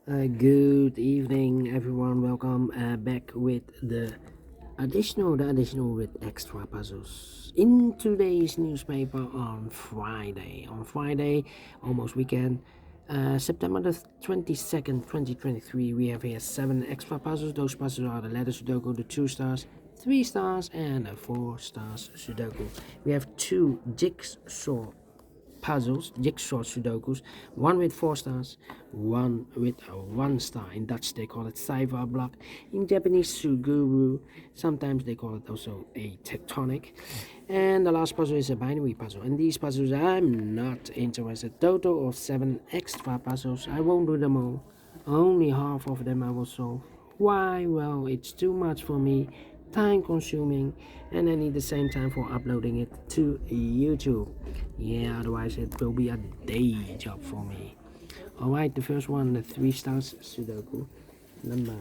Good evening, everyone. Welcome back with the additional with extra puzzles in today's newspaper on Friday. On Friday, almost weekend, September the 22nd, 2023. We have here 7 extra puzzles. Those puzzles are the letter Sudoku, the 2 stars, 3 stars, and the 4 stars Sudoku. We have 2 jigsaw sudokus, one with 4 stars, one with a 1 star. In Dutch they call it Saiva block. In Japanese suguru. Sometimes they call it also a tectonic. And the last puzzle is a binary puzzle. And these puzzles I'm not interested. Total of 7 extra puzzles. I won't do them all. Only half of them I will solve. Why? Well, it's too much for me, time consuming, and I need the same time for uploading it to YouTube. Yeah, otherwise it will be a day job for me. Alright, the first one, the 3 stars Sudoku, number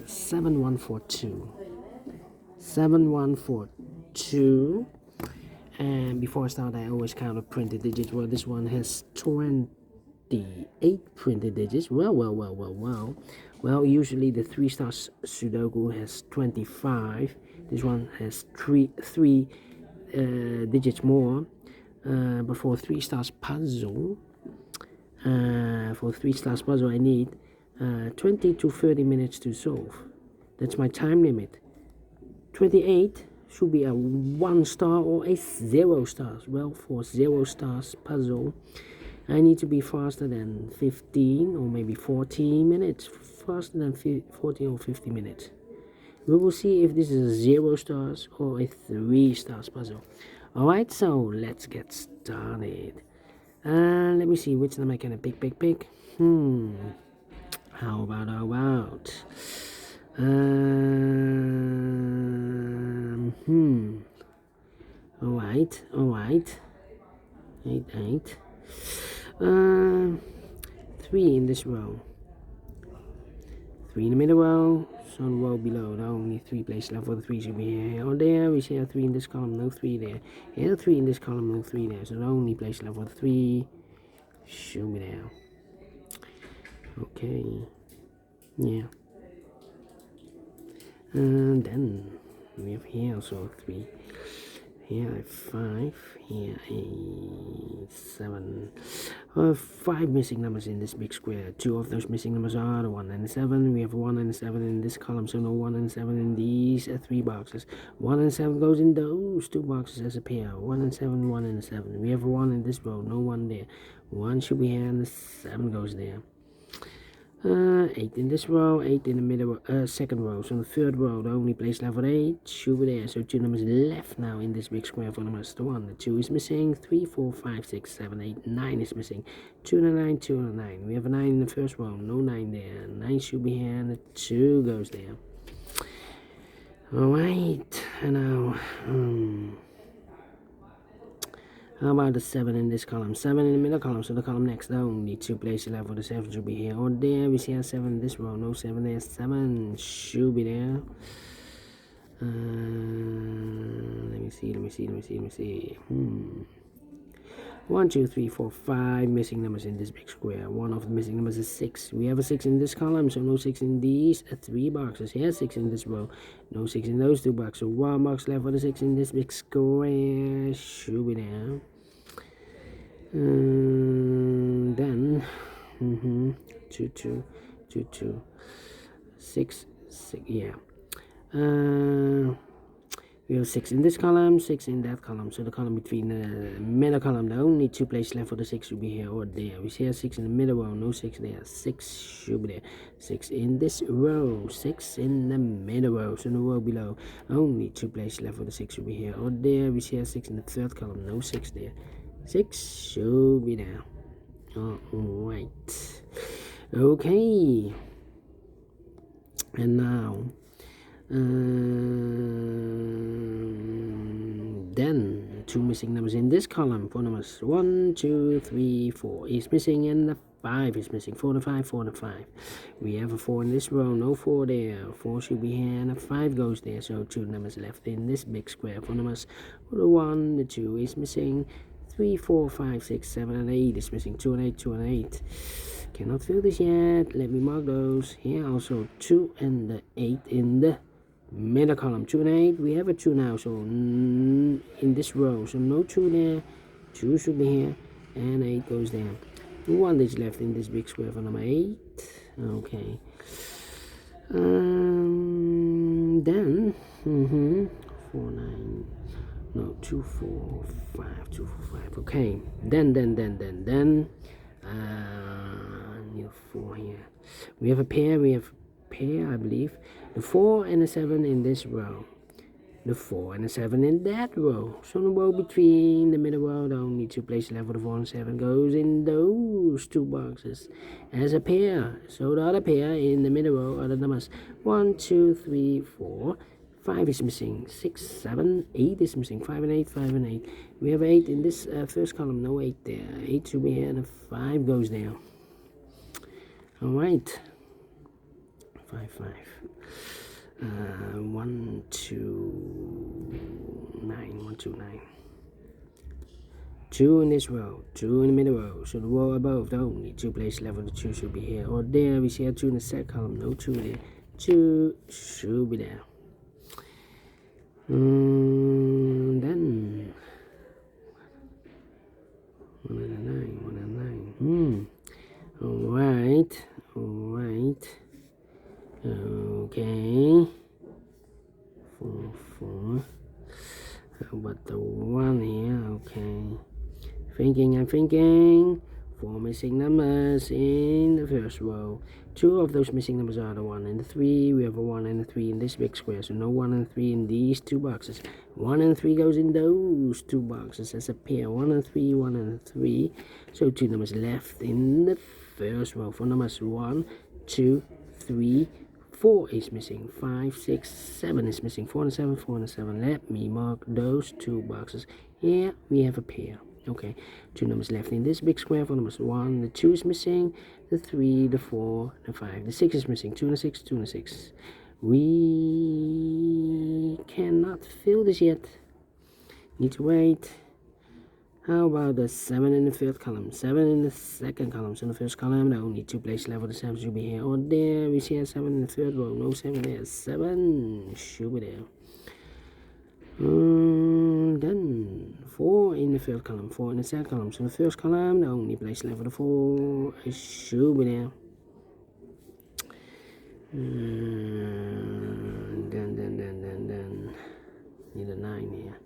7142. 7142. And before I start, I always count the printed digits. Well, this one has 28 printed digits. Well, usually the 3 stars Sudoku has 25. This one has three digits more. But for 3 stars puzzle, I need 20 to 30 minutes to solve. That's my time limit. 28 should be a 1 star or a 0 stars. Well, for 0 stars puzzle, I need to be faster than 15 or maybe 14 minutes. Faster than 14 or 50 minutes. We will see if this is a 0 stars or a 3 stars puzzle. Alright, so let's get started. Let me see which number can I pick. How about alright. 8. 3 in this row. 3 in the middle row, so the row below, the only 3 places left for the 3 should be here or there. We see a 3 in this column, no 3 there. Here, 3 in this column, no 3 there. So the only place left for the 3 should be there. Okay, yeah. And then we have here also 3. Here 5, here 7. 5 missing numbers in this big square. 2 of those missing numbers are the 1 and the 7. We have 1 and 7 in this column, so no 1 and 7 in these 3 boxes. 1 and 7 goes in those 2 boxes as a pair. 1 and 7, 1 and 7. We have 1 in this row, no 1 there. 1 should be here and the 7 goes there. 8 in this row, 8 in the middle, second row. So the third row, the only place left for 8 should be there. So 2 numbers left now in this big square for numbers. The 1, the 2 is missing. 3, 4, 5, 6, 7, 8, 9 is missing. 2 and a 9, 2 and a 9. We have a 9 in the first row, no 9 there. 9 should be here and the 2 goes there. Alright, and now, how about the 7 in this column? 7 in the middle column, so the column next. The only 2 places left for the 7 should be here or there. We see a 7 in this row, no 7 there. 7 should be there. Let me see. 1, 2, 3, 4, 5 missing numbers in this big square. One of the missing numbers is 6. We have a 6 in this column, so no 6 in these 3 boxes. Here, 6 in this row, no 6 in those 2 boxes. So 1 box left for the 6 in this big square. Should be there. Then 2, 6, yeah. We have 6 in this column, 6 in that column. So the column between the middle column, the only 2 places left for the 6 should be here or there. We see a 6 in the middle row, no 6 there. 6 should be there. 6 in this row, 6 in the middle row. So the row below, only 2 places left for the 6 should be here or there. We see a 6 in the third column, no 6 there. 6 should be there. Alright. Okay. And now, then 2 missing numbers in this column for numbers 1, 2, 3, 4 is missing, and the 5 is missing. 4 to 5, 4 to 5. We have a 4 in this row, no 4 there. 4 should be here, and a 5 goes there. So 2 numbers left in this big square for numbers. For the 1, the 2 is missing. 3, 4, 5, 6, 7, and 8 is missing. 2 and 8, 2 and 8. Cannot fill this yet. Let me mark those. Here also 2 and the 8 in the middle column. 2 and 8. We have a 2 now, so in this row. So no 2 there. 2 should be here. And 8 goes there. 1 is left in this big square for number 8. Okay. Then 4 9. No, 2 4 5. 2 4 5. Okay. Then need a 4 here. We have a pair. I believe. The 4 and the 7 in this row. The 4 and the 7 in that row. So the row between the middle row, the only 2 places left for the 4 and 7 goes in those 2 boxes as a pair. So the other pair in the middle row are the numbers 1, 2, 3, 4. 5 is missing. 6, 7, 8 is missing. 5 and 8, 5 and 8. We have 8 in this first column. No 8 there. 8 should be here and 5 goes there. Alright. 5, 5. 1, 2, 9. 1, 2, 9. 2 in this row. 2 in the middle row. So the row above, the only 2 places left for the 2 should be here or there. We see a 2 in the second column. No 2 there. 2 should be there. Then 1 and 9. 1 and 9. Alright. Okay. 4, 4. How about the 1 here? Okay. I'm thinking. 4 missing numbers in the first row. 2 of those missing numbers are the 1 and the 3. We have a 1 and a 3 in this big square, so no 1 and 3 in these 2 boxes. 1 and 3 goes in those 2 boxes as a pair. 1 and 3, 1 and 3. So 2 numbers left in the first row. For numbers 1, 2, 3, 4 is missing. 5, 6, 7 is missing. 4 and 7, 4 and 7. Let me mark those 2 boxes. Here we have a pair. Okay, 2 numbers left in this big square. For numbers 1, the 2 is missing. The 3, the 4, the 5, the 6 is missing. 2 and a 6, 2 and a 6. We cannot fill this yet. Need to wait. How about the 7 in the third column? 7 in the second column. So in the first column, the only 2 places left for the 7 should be here or there. We see a 7 in the third row. No 7 there. 7 should be there. Then 4 in the third column, 4 in the second column. So the first column, the only place left for the 4 should be there. Then need a 9 here.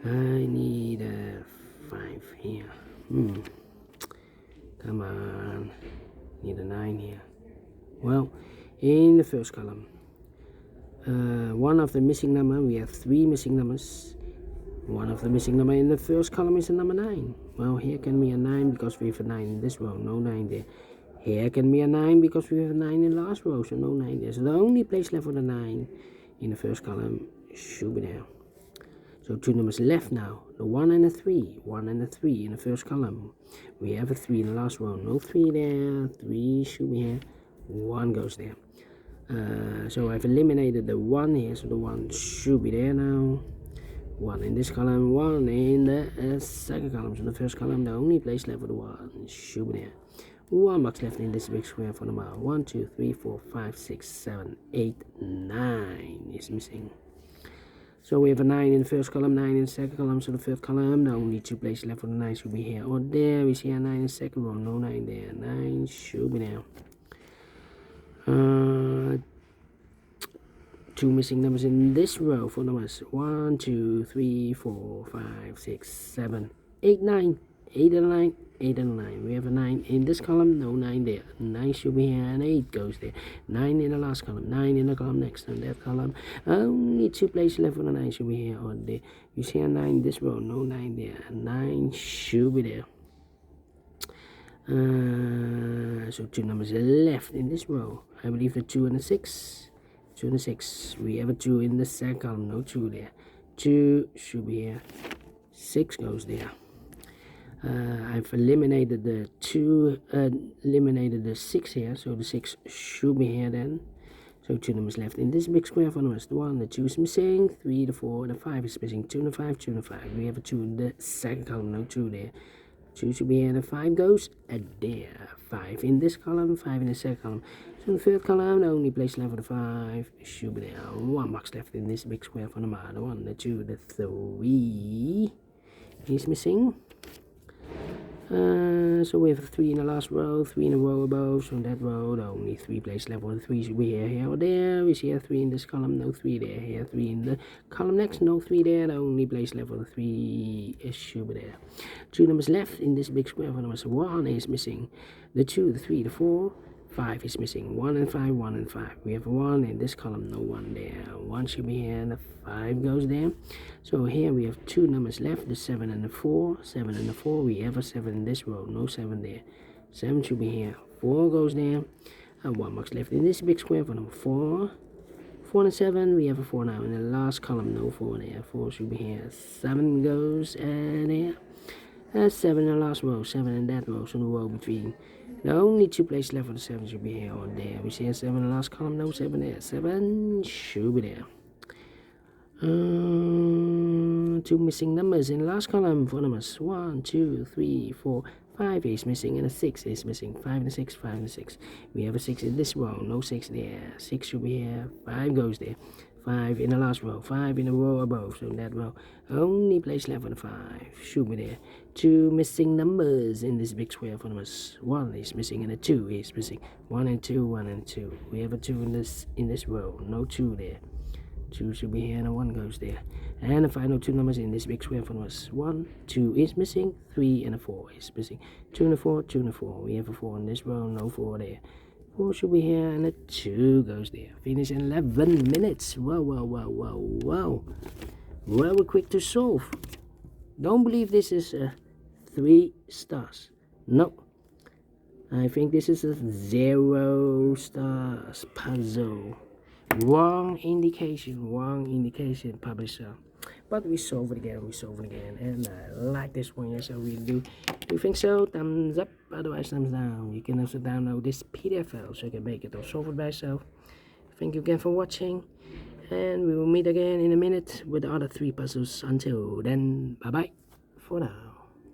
I need a 5 here. Come on, need a 9 here. Well, in the first column. One of the missing number, we have 3 missing numbers. One of the missing number in the first column is a number 9. Well, here can be a 9 because we have a 9 in this row, no 9 there. Here can be a 9 because we have a 9 in the last row, so no 9 there. So the only place left for the 9 in the first column should be there. So 2 numbers left now, the 1 and the 3. 1 and the 3 in the first column. We have a 3 in the last row, no 3 there. 3 should be here, 1 goes there. So I've eliminated the 1 here, so the 1 should be there now. 1 in this column, 1 in the second column. So the first column, the only place left for the 1 should be there. 1 box left in this big square for number 1, 2, 3, 4, 5, 6, 7, 8, 9 is missing. So we have a 9 in the first column, 9 in the second column. So the third column, the only 2 places left for the 9 should be here or there. We see a 9 in the second row, no 9 there. 9 should be there. 2 missing numbers in this row for numbers 1, 2, 3, 4, 5, 6, 7, 8, 9. 8 and 9, 8 and 9. We have a 9 in this column, no 9 there. 9 should be here and 8 goes there. 9 in the last column, 9 in the column next, and that column. Only 2 places left for the 9 should be here or there. You see a 9 in this row, no 9 there. 9 should be there. So 2 numbers left in this row. I believe the 2 and the 6. 2 and the 6. We have a 2 in the second column, no 2 there. 2 should be here. 6 goes there. I've eliminated the 2, eliminated the 6 here, so the 6 should be here then. So 2 numbers left in this big square for numbers. The 1, the 2 is missing, 3, the 4, the 5 is missing, 2 and the 5, 2 and the 5. We have a 2 in the second column, no 2 there. 2 should be here, and 5 goes there. 5 in this column, 5 in the second column. So in the third column, the only place left for the 5 should be there. 1 box left in this big square for the number. The 1, the 2, the 3 is missing. So we have 3 in the last row, 3 in a row above. So in that row, the only 3 places left for the 3 should be here or there. We see here 3 in this column, no 3 there. Here 3 in the column next, no 3 there. The only place left for the 3 should be there. 2 numbers left in this big square for numbers. 1 is missing. The 2, the 3, the 4. 5 is missing. 1 and 5, 1 and 5. We have 1 in this column, no 1 there. 1 should be here, and the 5 goes there. So here we have 2 numbers left, the 7 and the 4. 7 and the 4, we have a 7 in this row, no 7 there. 7 should be here, 4 goes there. And 1 box left in this big square for number 4. 4 and 7, we have a 4 now. In the last column, no 4 there. 4 should be here. 7 goes there. 7 in the last row, 7 in that row, so the row between. The only 2 places left for the 7 should be here or there. We see a 7 in the last column, no 7 there. 7 should be there. 2 missing numbers in the last column for numbers 1, 2, 3, 4, 5 is missing, and a 6 is missing. 5 and a 6, 5 and a 6. We have a 6 in this row, no 6 there. 6 should be here, 5 goes there. 5 in the last row, 5 in the row above, so in that row, only place left for the 5 should be there. 2 missing numbers in this big square for numbers. 1 is missing and a 2 is missing. 1 and 2, 1 and 2. We have a 2 in this row, no 2 there. 2 should be here and a 1 goes there. And the final 2 numbers in this big square for numbers. 1, 2 is missing, 3 and a 4 is missing. 2 and a 4, 2 and a 4. We have a 4 in this row, no 4 there. 4 should be here, and a 2 goes there. Finish in 11 minutes. Wow, wow, wow, wow, wow. Very quick to solve. Don't believe this is a 3 stars. No. I think this is a 0 stars puzzle. Wrong indication, publisher. But we solve it again, and I like this one, yes I really do. If you think so, thumbs up, otherwise thumbs down. You can also download this PDF file so you can make it or solve it by yourself. Thank you again for watching, and we will meet again in a minute with the other 3 puzzles. Until then, bye bye for now.